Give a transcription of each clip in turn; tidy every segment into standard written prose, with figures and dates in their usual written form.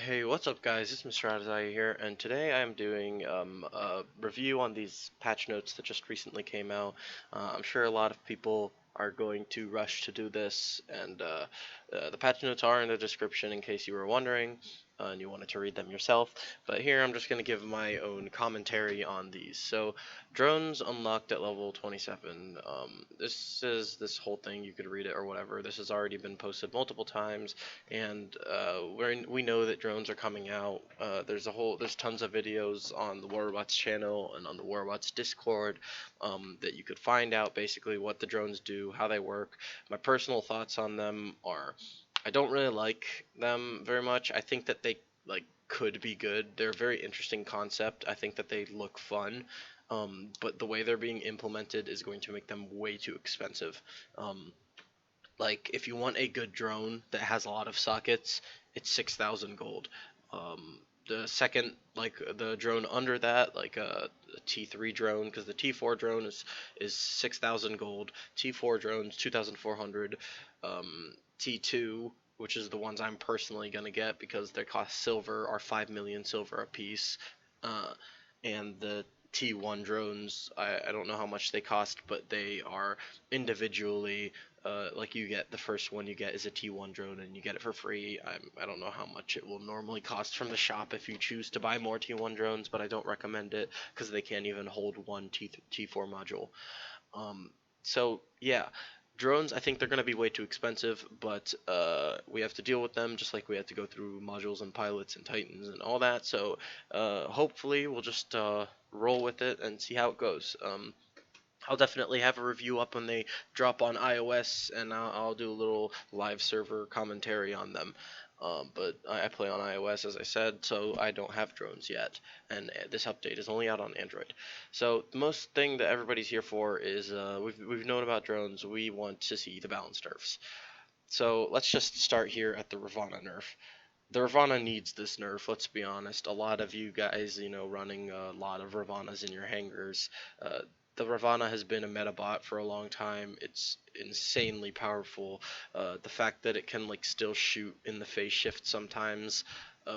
Hey, what's up guys? It's Mr. Adazai here, and today I'm doing a review on these patch notes that just recently came out. I'm sure a lot of people are going to rush to do this, and the patch notes are in the description in case you were wondering and you wanted to read them yourself. But here I'm just going to give my own commentary on these. So, drones unlocked at level 27. This whole thing, you could read it or whatever. This has already been posted multiple times, and we know that drones are coming out. There's tons of videos on the Warbots channel and on the Warbots Discord that you could find out basically what the drones do, how they work. My personal thoughts on them are, I don't really like them very much. I think that they could be good. They're a very interesting concept. I think that they look fun. But the way they're being implemented is going to make them way too expensive. Like, if you want a good drone that has a lot of sockets, it's 6,000 gold. The second, like the drone under that, like a T3 drone, because the T4 drone is 6,000 gold. T4 drones 2,400. T2, which is the ones I'm personally gonna get because they cost silver, are 5 million silver a piece. Uh, and the T1 drones, I don't know how much they cost, but they are individually, like, you get the first one you get is a T1 drone and you get it for free. I don't know how much it will normally cost from the shop if you choose to buy more T1 drones, but I don't recommend it because they can't even hold one T4 module. So yeah, drones, I think they're going to be way too expensive, but we have to deal with them just like we had to go through modules and pilots and titans and all that. So hopefully we'll just roll with it and see how it goes. I'll definitely have a review up when they drop on iOS, and I'll do a little live server commentary on them. But I play on iOS, as I said, so I don't have drones yet, and this update is only out on Android. So the most thing that everybody's here for is we've known about drones. We want to see the balance nerfs. So let's just start here at the Ravana nerf. The Ravana needs this nerf, let's be honest. A lot of you guys, running a lot of Ravanas in your hangars. The Ravana has been a meta bot for a long time. It's insanely powerful. The fact that it can still shoot in the phase shift sometimes,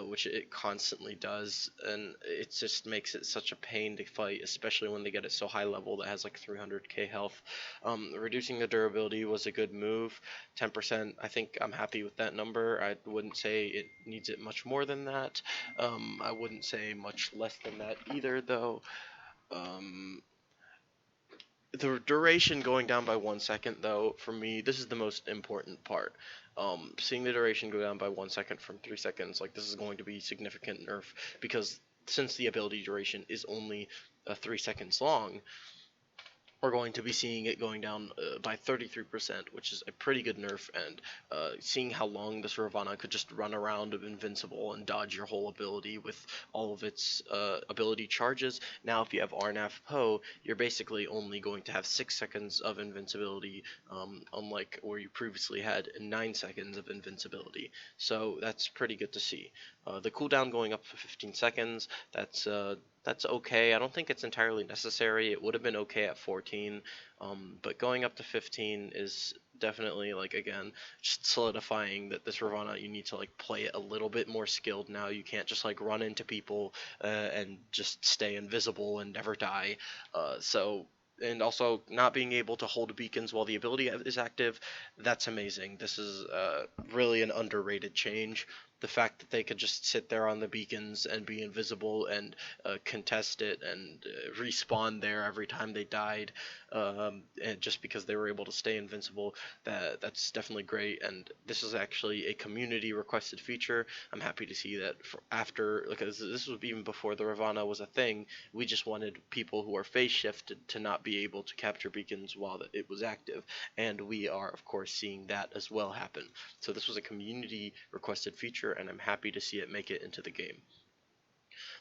which it constantly does, and it just makes it such a pain to fight, especially when they get it so high level that has like 300k health. Reducing the durability was a good move. 10%, I think I'm happy with that number. I wouldn't say it needs it much more than that. I wouldn't say much less than that either, though. The duration going down by 1 second, though, for me, this is the most important part. Seeing the duration go down by 1 second from 3 seconds, this is going to be significant nerf, because since the ability duration is only 3 seconds long, we're going to be seeing it going down by 33%, which is a pretty good nerf, and seeing how long this Ravana could just run around invincible and dodge your whole ability with all of its ability charges. Now if you have Arnaf Poe, you're basically only going to have 6 seconds of invincibility, unlike where you previously had 9 seconds of invincibility. So that's pretty good to see. The cooldown going up for 15 seconds, that's okay. I don't think it's entirely necessary. It would have been okay at 14, but going up to 15 is definitely, again, just solidifying that this Ravana, you need to play it a little bit more skilled now. You can't just run into people and just stay invisible and never die. And also not being able to hold beacons while the ability is active, that's amazing. This is really an underrated change. The fact that they could just sit there on the beacons and be invisible and contest it and respawn there every time they died, and just because they were able to stay invincible, that's definitely great. And this is actually a community requested feature. I'm happy to see that after, because this was even before the Ravana was a thing. We just wanted people who are phase shifted to not be able to capture beacons while it was active, and we are of course seeing that as well happen. So this was a community requested feature, and I'm happy to see it make it into the game.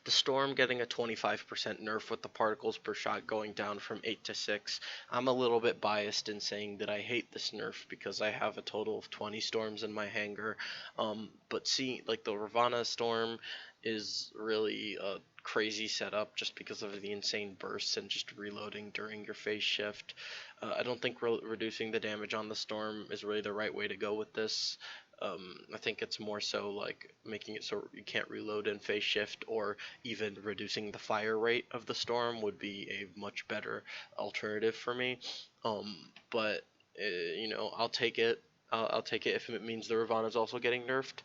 The Storm getting a 25% nerf with the particles per shot going down from 8 to 6. I'm a little bit biased in saying that I hate this nerf because I have a total of 20 Storms in my hangar, but seeing the Ravana Storm is really a crazy setup just because of the insane bursts and just reloading during your phase shift. I don't think reducing the damage on the Storm is really the right way to go with this. I think it's more so like making it so you can't reload in phase shift, or even reducing the fire rate of the storm would be a much better alternative for me. But I'll take it. I'll take it if it means the Ravana is also getting nerfed.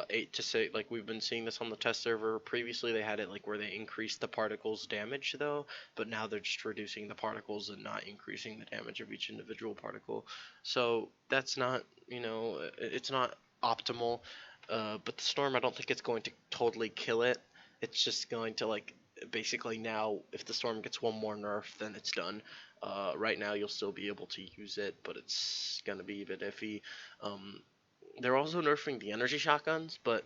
8 to say, like, we've been seeing this on the test server. Previously they had it like where they increased the particles damage though, but now they're just reducing the particles and not increasing the damage of each individual particle. So that's not, it's not optimal. But the storm, I don't think it's going to totally kill it. It's just going to, like, basically, now if the storm gets one more nerf, then it's done. Right now you'll still be able to use it, but it's gonna be a bit iffy. um, they're also nerfing the energy shotguns, but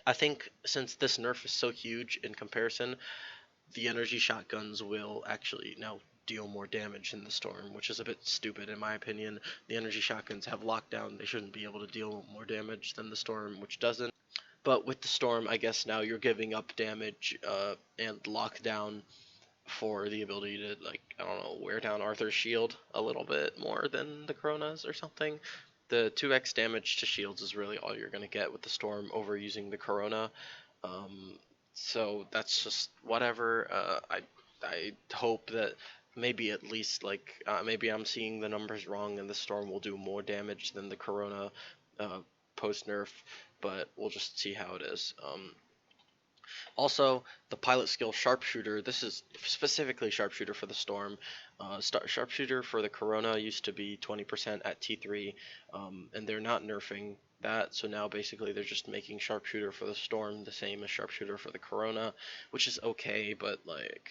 I think since this nerf is so huge in comparison, the energy shotguns will actually now deal more damage in the storm, which is a bit stupid in my opinion. The energy shotguns have lockdown; they shouldn't be able to deal more damage than the storm, which doesn't. But with the storm, I guess now you're giving up damage and lockdown for the ability to, like, I don't know, wear down Arthur's shield a little bit more than the Coronas or something. The 2x damage to shields is really all you're going to get with the storm over using the Corona. Um, so that's just whatever. I hope that maybe at least, like, maybe I'm seeing the numbers wrong and the storm will do more damage than the Corona post nerf, but we'll just see how it is. Also, the pilot skill sharpshooter. This is specifically sharpshooter for the storm. Sharpshooter for the Corona used to be 20% at T3, and they're not nerfing that. So now basically they're just making sharpshooter for the storm the same as sharpshooter for the Corona, which is okay, but, like,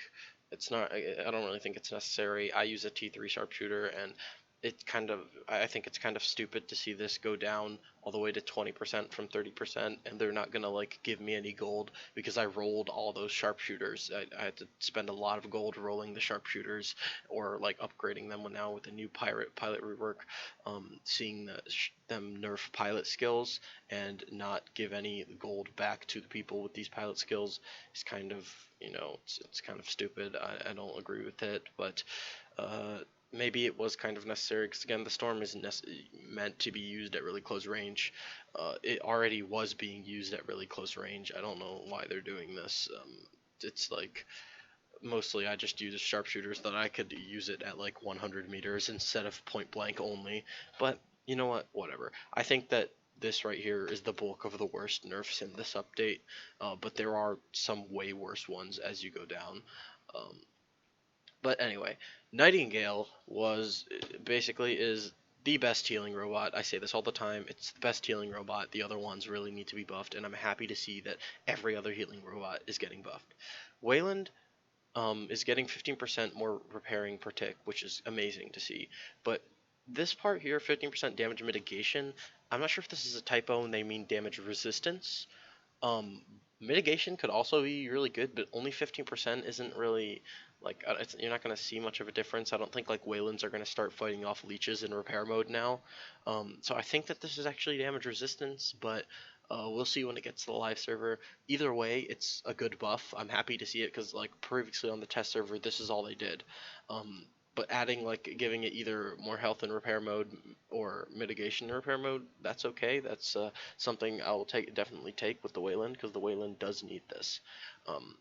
it's not. I don't really think it's necessary. I use a T3 sharpshooter, and I think it's kind of stupid to see this go down all the way to 20% from 30%, and they're not gonna, like, give me any gold because I rolled all those sharpshooters. I had to spend a lot of gold rolling the sharpshooters, or, like, upgrading them now with a new pilot rework. Seeing them nerf pilot skills and not give any gold back to the people with these pilot skills is kind of, it's kind of stupid. I don't agree with it, but uh, maybe it was kind of necessary because, again, the storm isn't meant to be used at really close range. It already was being used at really close range. I don't know why they're doing this. It's like, mostly I just use sharpshooters that I could use it at like 100 meters instead of point blank only. But you know what? Whatever. I think that this right here is the bulk of the worst nerfs in this update, but there are some way worse ones as you go down. Um, but anyway, Nightingale was basically is the best healing robot. I say this all the time. It's the best healing robot. The other ones really need to be buffed, and I'm happy to see that every other healing robot is getting buffed. Wayland is getting 15% more repairing per tick, which is amazing to see. But this part here, 15% damage mitigation, I'm not sure if this is a typo and they mean damage resistance. Um, Mitigation could also be really good, but only 15% isn't really, like, you're not going to see much of a difference. I don't think, like, Waylands are going to start fighting off leeches in repair mode now. So I think that this is actually damage resistance, but we'll see when it gets to the live server. Either way, it's a good buff. I'm happy to see it because, like, previously on the test server, this is all they did. But adding, like, giving it either more health in repair mode or mitigation in repair mode, that's okay. That's something I'll definitely take with the Wayland, because the Wayland does need this. Um,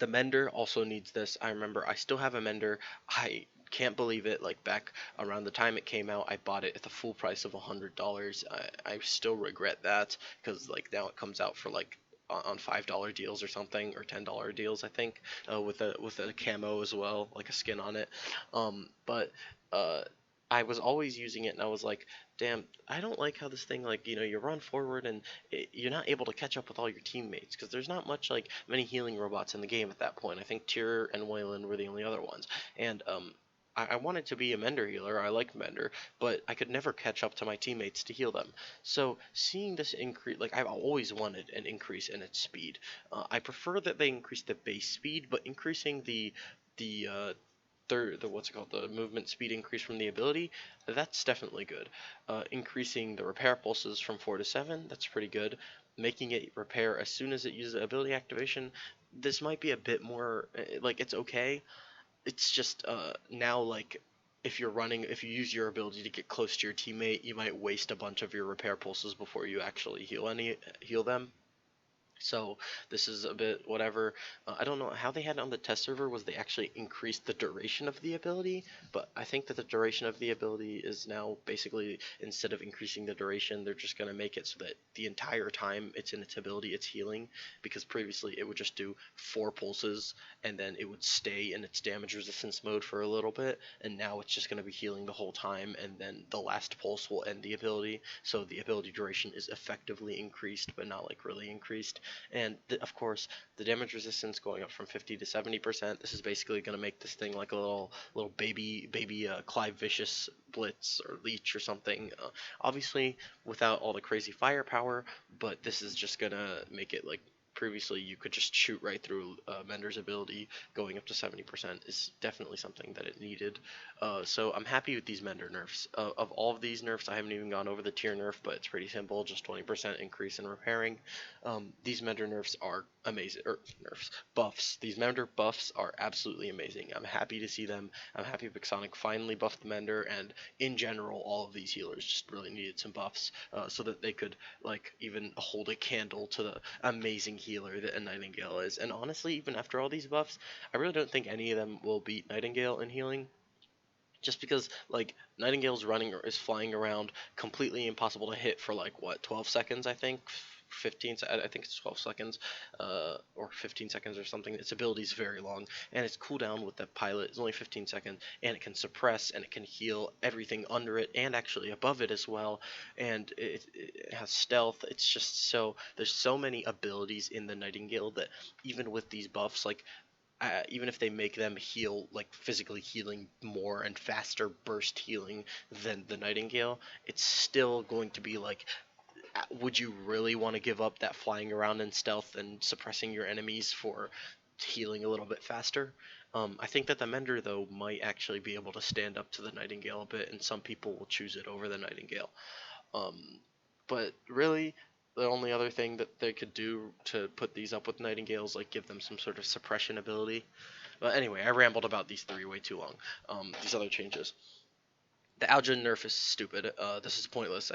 the Mender also needs this. I remember I still have a Mender. I can't believe it. Like, back around the time it came out, I bought it at the full price of $100. I still regret that, because, like, now it comes out for, like, on $5 deals or something, or $10 deals, I think, with a camo as well, like a skin on it. But I was always using it, and I was like, damn, I don't like how this thing, like, you run forward and you're not able to catch up with all your teammates, because there's not much, like, many healing robots in the game at that point. I think Tyr and Wayland were the only other ones, and I wanted to be a Mender healer. I like Mender, but I could never catch up to my teammates to heal them. So seeing this increase, like, I've always wanted an increase in its speed. I prefer that they increase the base speed, but increasing the what's it called, the movement speed increase from the ability, that's definitely good. Increasing the repair pulses from 4 to 7, that's pretty good. Making it repair as soon as it uses ability activation, this might be a bit more, like, it's okay. It's just now, like, if you use your ability to get close to your teammate, you might waste a bunch of your repair pulses before you actually heal them. So this is a bit whatever. I don't know how they had it on the test server. Was they actually increased the duration of the ability? But I think that the duration of the ability is now basically, instead of increasing the duration, they're just gonna make it so that the entire time it's in its ability, it's healing. Because previously it would just do 4 pulses and then it would stay in its damage resistance mode for a little bit, and now it's just gonna be healing the whole time, and then the last pulse will end the ability. So the ability duration is effectively increased, but not like really increased. And of course, the damage resistance going up from 50 to 70%. This is basically going to make this thing like a little baby Clive Vicious Blitz or Leech or something. Obviously, without all the crazy firepower, but this is just going to make it like previously you could just shoot right through Mender's ability. Going up to 70% is definitely something that it needed. So I'm happy with these Mender nerfs. Of all of these nerfs, I haven't even gone over the tier nerf, but it's pretty simple, just 20% increase in repairing. These Mender nerfs are amazing, or nerfs, buffs. These Mender buffs are absolutely amazing. I'm happy to see them. I'm happy Pixonic finally buffed the Mender, and in general, all of these healers just really needed some buffs so that they could like even hold a candle to the amazing healer that a Nightingale is. And honestly, even after all these buffs, I really don't think any of them will beat Nightingale in healing. Just because like Nightingale's running or is flying around completely impossible to hit for like what 12 seconds I think 15 I think it's 12 seconds or 15 seconds or something. Its ability is very long, and its cooldown with the pilot is only 15 seconds, and it can suppress and it can heal everything under it and actually above it as well, and it has stealth. It's just so there's so many abilities in the Nightingale that even with these buffs, like even if they make them heal, like physically healing more and faster burst healing than the Nightingale, it's still going to be like, would you really want to give up that flying around in stealth and suppressing your enemies for healing a little bit faster? I think that the Mender, though, might actually be able to stand up to the Nightingale a bit, and some people will choose it over the Nightingale. Um, but really, the only other thing that they could do to put these up with Nightingales, like give them some sort of suppression ability. But anyway, I rambled about these three way too long. These other changes. The Algin nerf is stupid. This is pointless.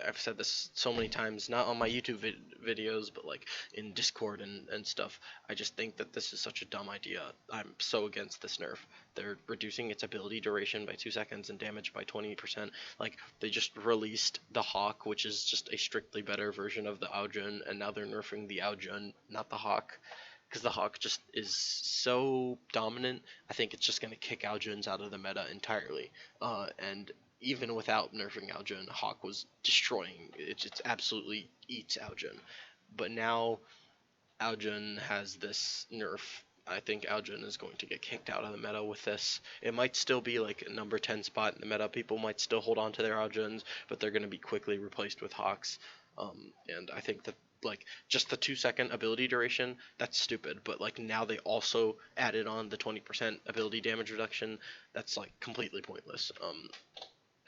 I've said this so many times, not on my YouTube videos, but like in Discord and stuff. I just think that this is such a dumb idea. I'm so against this nerf. They're reducing its ability duration by 2 seconds and damage by 20%. Like, they just released the Hawk, which is just a strictly better version of the Aujun, and now they're nerfing the Aujun, not the Hawk. Because the Hawk just is so dominant, I think it's just going to kick Aljuns out of the meta entirely. And even without nerfing Aljun, Hawk was destroying. It absolutely eats Aljun. But now Aljun has this nerf. I think Aljun is going to get kicked out of the meta with this. It might still be like a number 10 spot in the meta. People might still hold on to their Aljuns, but they're going to be quickly replaced with Hawks. And I think that like just the 2 second ability duration, that's stupid. But like now they also added on the 20% ability damage reduction. That's like completely pointless.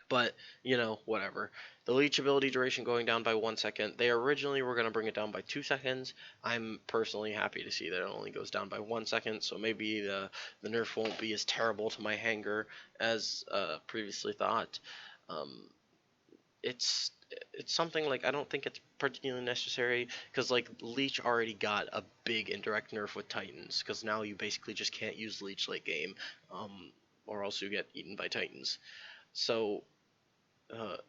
But you know, whatever. The leech ability duration going down by 1 second. They originally were going to bring it down by 2 seconds. I'm personally happy to see that it only goes down by 1 second, so maybe the nerf won't be as terrible to my hanger as previously thought. Um, it's something like I don't think it's particularly necessary, because like Leech already got a big indirect nerf with Titans, because now you basically just can't use Leech late game, or else you get eaten by Titans. So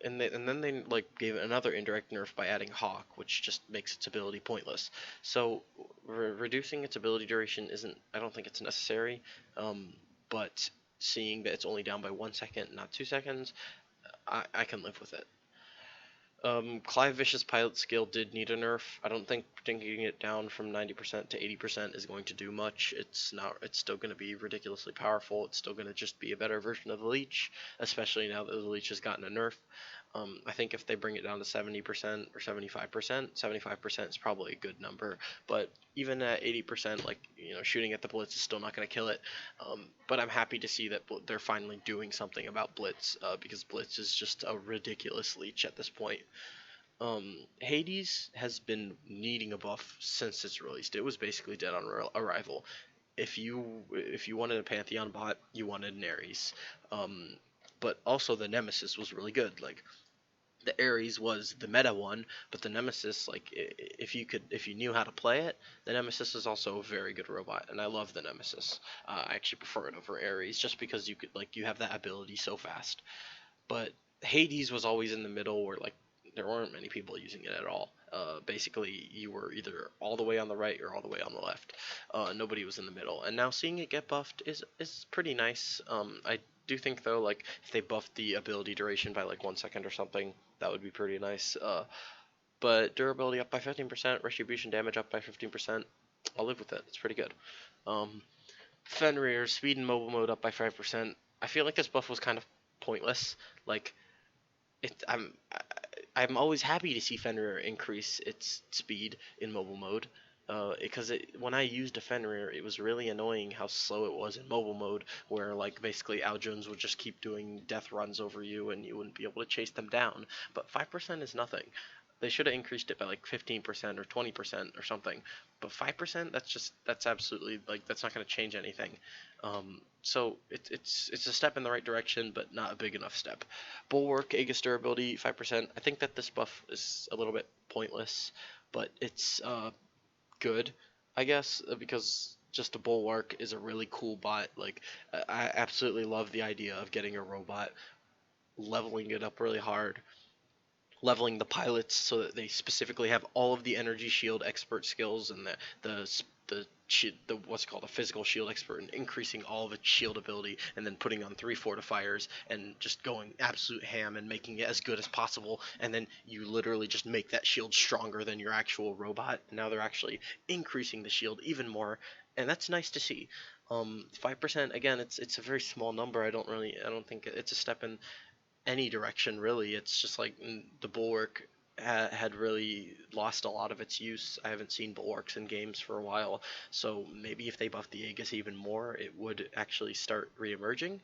and then they like gave it another indirect nerf by adding Hawk, which just makes its ability pointless. So reducing its ability duration isn't. I don't think it's necessary. But seeing that it's only down by 1 second, not 2 seconds, I can live with it. Clive Vicious pilot skill did need a nerf. I don't think taking it down from 90% to 80% is going to do much. It's not. It's still going to be ridiculously powerful. It's still going to just be a better version of the Leech, especially now that the Leech has gotten a nerf. I think if they bring it down to 70% or 75%, 75% is probably a good number. But even at 80%, like, you know, shooting at the Blitz is still not going to kill it. But I'm happy to see that they're finally doing something about Blitz, because Blitz is just a ridiculous Leech at this point. Hades has been needing a buff since it's released. It was basically dead on arrival. If you wanted a Pantheon bot, you wanted an Ares. but also the Nemesis was really good. Like the Ares was the meta one, but the Nemesis, like if you knew how to play it, the Nemesis is also a very good robot, and I love the Nemesis. I actually prefer it over Ares just because you have that ability so fast. But Hades was always in the middle where like there weren't many people using it at all. Basically, you were either all the way on the right or all the way on the left. Nobody was in the middle. And now seeing it get buffed is pretty nice. I do think though, like if they buffed the ability duration by like 1 second or something, that would be pretty nice. But durability up by 15%, retribution damage up by 15%. I'll live with it. It's pretty good. Um, Fenrir speed and mobile mode up by 5%. I feel like this buff was kind of pointless. Like it, I'm always happy to see Fenrir increase its speed in mobile mode. Because when I used a Fenrir, it was really annoying how slow it was in mobile mode, where like basically Al Jones would just keep doing death runs over you and you wouldn't be able to chase them down. But 5% is nothing. They should have increased it by like 15% or 20% or something. But 5%, that's absolutely like that's not going to change anything. So it's a step in the right direction, but not a big enough step. Bulwark, Aegis durability, 5%. I think that this buff is a little bit pointless, but it's good, I guess, because just a Bulwark is a really cool bot. Like, I absolutely love the idea of getting a robot, leveling it up really hard, leveling the pilots so that they specifically have all of the energy shield expert skills and the what's it called a physical shield expert, and increasing all of its shield ability, and then putting on 3 fortifiers and just going absolute ham and making it as good as possible, and then you literally just make that shield stronger than your actual robot. And now they're actually increasing the shield even more, and that's nice to see. 5% again, it's a very small number. I don't think it's a step in any direction really. It's just like the Bulwark had really lost a lot of its use. I haven't seen Bulwarks in games for a while, so maybe if they buff the Aegis even more, it would actually start re-emerging.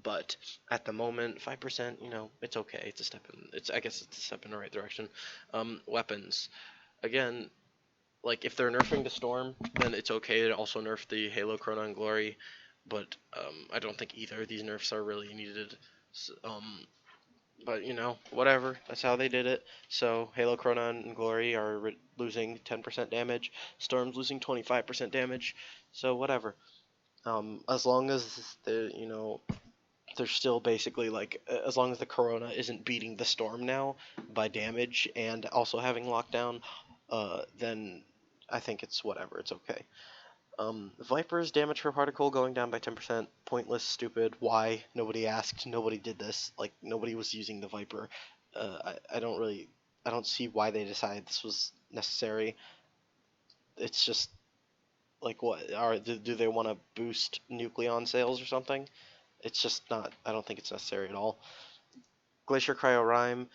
But at the moment, 5%, it's okay. It's a step in. I guess it's a step in the right direction. Weapons, again, like if they're nerfing the Storm, then it's okay to also nerf the Halo, Chronon, Glory. But I don't think either of these nerfs are really needed. But whatever. That's how they did it. So Halo, Chronon, and Glory are losing 10% damage. Storm's losing 25% damage. So whatever. As long as they're still basically like, as long as the Corona isn't beating the Storm now by damage and also having lockdown, then I think it's whatever. It's okay. Viper's damage per particle going down by 10%. Pointless, stupid. Why? Nobody asked. Nobody did this. Like, nobody was using the Viper. I don't see why they decided this was necessary. It's just, like, do they want to boost Nucleon sales or something? It's just not, I don't think it's necessary at all. Glacier Cryo Rhyme,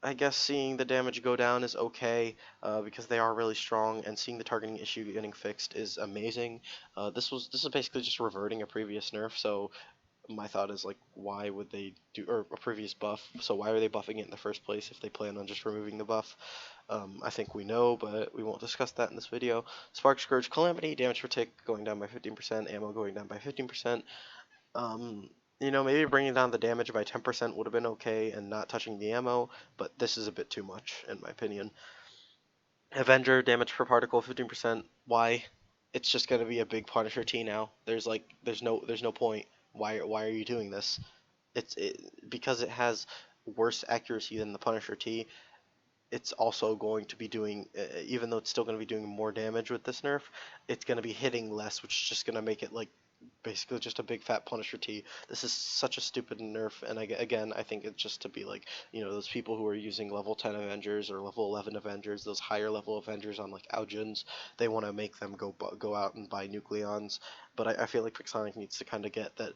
I guess seeing the damage go down is okay, because they are really strong, and seeing the targeting issue getting fixed is amazing. This is basically just reverting a previous nerf, so my thought is like, why would they do, or a previous buff, so why are they buffing it in the first place if they plan on just removing the buff? I think we know, but we won't discuss that in this video. Spark Scourge Calamity, damage per tick going down by 15%, ammo going down by 15%. Maybe bringing down the damage by 10% would have been okay and not touching the ammo, but this is a bit too much, in my opinion. Avenger, damage per particle, 15%. Why? It's just going to be a big Punisher T now. There's no point. Why are you doing this? Because it has worse accuracy than the Punisher T. It's also going to be doing, even though it's still going to be doing more damage with this nerf, it's going to be hitting less, which is just going to make it like basically just a big fat Punisher T. This is such a stupid nerf, and I think it's just to be like, those people who are using level 10 Avengers or level 11 Avengers, those higher level Avengers on like Algens, they want to make them go out and buy Nucleons. But I feel like Pixonic needs to kind of get that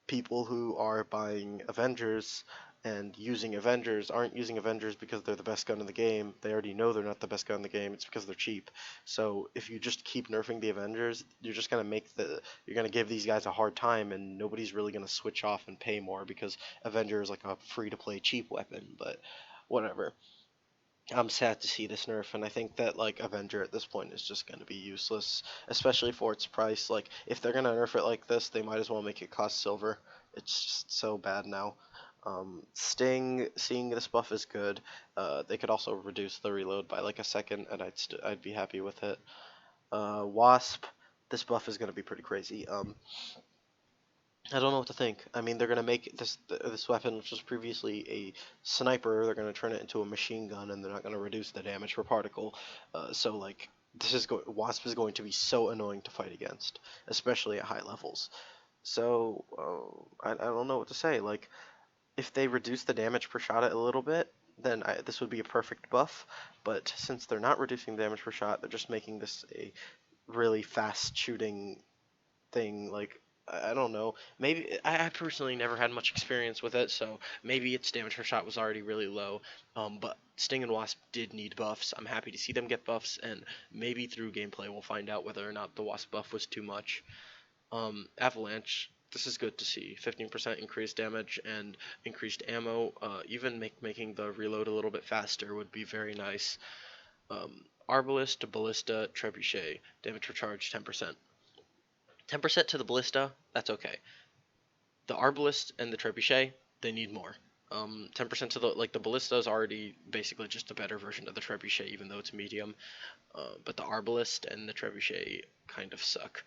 people who are buying Avengers and using Avengers aren't using Avengers because they're the best gun in the game. They already know they're not the best gun in the game. It's because they're cheap. So if you just keep nerfing the Avengers, you're just gonna give these guys a hard time, and nobody's really gonna switch off and pay more because Avenger is like a free-to-play cheap weapon. But whatever. I'm sad to see this nerf, and I think that like Avenger at this point is just gonna be useless, especially for its price. Like if they're gonna nerf it like this, they might as well make it cost silver. It's just so bad now. Sting, seeing this buff is good. They could also reduce the reload by like a second, and I'd be happy with it. Wasp, this buff is gonna be pretty crazy. I don't know what to think. I mean, they're gonna make this weapon, which was previously a sniper, they're gonna turn it into a machine gun, and they're not gonna reduce the damage per particle. So like, Wasp is going to be so annoying to fight against, especially at high levels. So I don't know what to say. Like, if they reduce the damage per shot a little bit, then this would be a perfect buff. But since they're not reducing damage per shot, they're just making this a really fast shooting thing. Like, I don't know. Maybe I personally never had much experience with it, so maybe its damage per shot was already really low. But Sting and Wasp did need buffs. I'm happy to see them get buffs, and maybe through gameplay we'll find out whether or not the Wasp buff was too much. Avalanche, this is good to see. 15% increased damage and increased ammo. Even making the reload a little bit faster would be very nice. Arbalist, Ballista, Trebuchet, damage per charge 10%. 10% to the Ballista, that's okay. The Arbalist and the Trebuchet, they need more. 10% to the Ballista is already basically just a better version of the Trebuchet, even though it's medium. But the Arbalist and the Trebuchet kind of suck.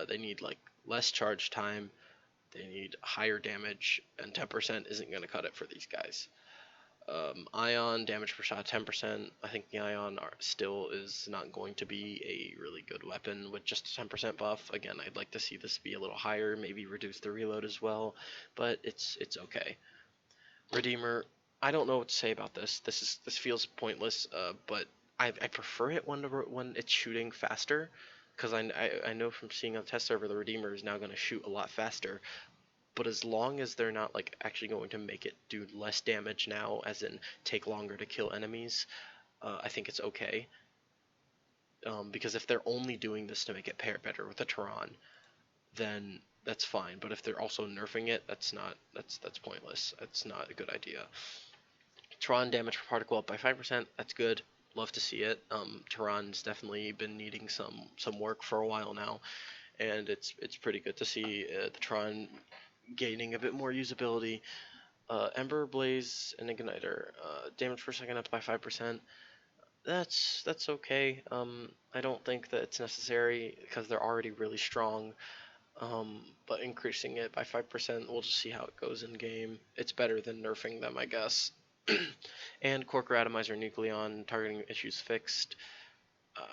They need like less charge time, they need higher damage, and 10% isn't going to cut it for these guys. Ion, damage per shot 10%. I think the Ion still is not going to be a really good weapon with just a 10% buff. Again, I'd like to see this be a little higher, maybe reduce the reload as well, but it's okay. Redeemer, I don't know what to say about this. This feels pointless, but I prefer it when it's shooting faster, because I know from seeing on the test server the Redeemer is now going to shoot a lot faster. But as long as they're not like actually going to make it do less damage now, as in take longer to kill enemies, I think it's okay. Because if they're only doing this to make it pair better with the Tehran, then that's fine. But if they're also nerfing it, that's pointless. That's not a good idea. Tehran damage per particle up by 5%. That's good. Love to see it. Tehran's definitely been needing some work for a while now, and it's pretty good to see the Tehran gaining a bit more usability. Ember, Blaze, and Igniter. Damage per second up by 5%. That's okay. I don't think that it's necessary because they're already really strong. But increasing it by 5%, we'll just see how it goes in game. It's better than nerfing them, I guess. And Corker, Atomizer, Nucleon, targeting issues fixed.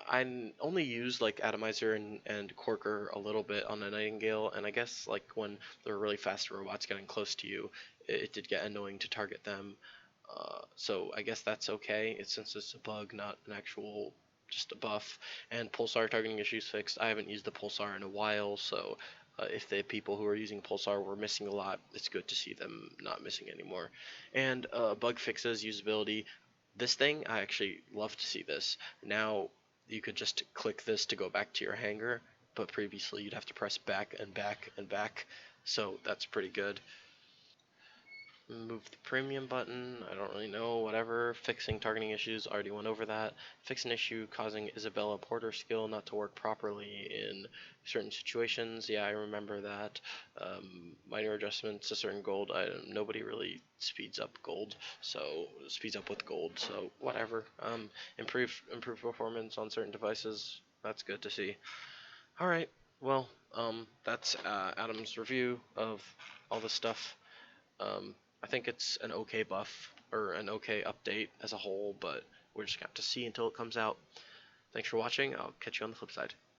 I only use like Atomizer and Corker a little bit on a Nightingale, and I guess like when there are really fast robots getting close to you, it did get annoying to target them. So I guess that's okay. Since it's a bug, not an actual just a buff. And Pulsar targeting issues fixed. I haven't used the Pulsar in a while, so if the people who are using Pulsar were missing a lot, it's good to see them not missing anymore. And bug fixes usability. This thing, I actually love to see this. Now you could just click this to go back to your hangar, but previously you'd have to press back and back and back, so that's pretty good. Move the premium button, I don't really know, whatever. Fixing targeting issues, already went over that. Fix an issue causing Isabella Porter skill not to work properly in certain situations, yeah, I remember that. Minor adjustments to certain gold, nobody really speeds up with gold, so whatever. Improve performance on certain devices, that's good to see. Alright, well, that's Adam's review of all this stuff. I think it's an okay buff, or an okay update as a whole, but we're just going to have to see until it comes out. Thanks for watching, I'll catch you on the flip side.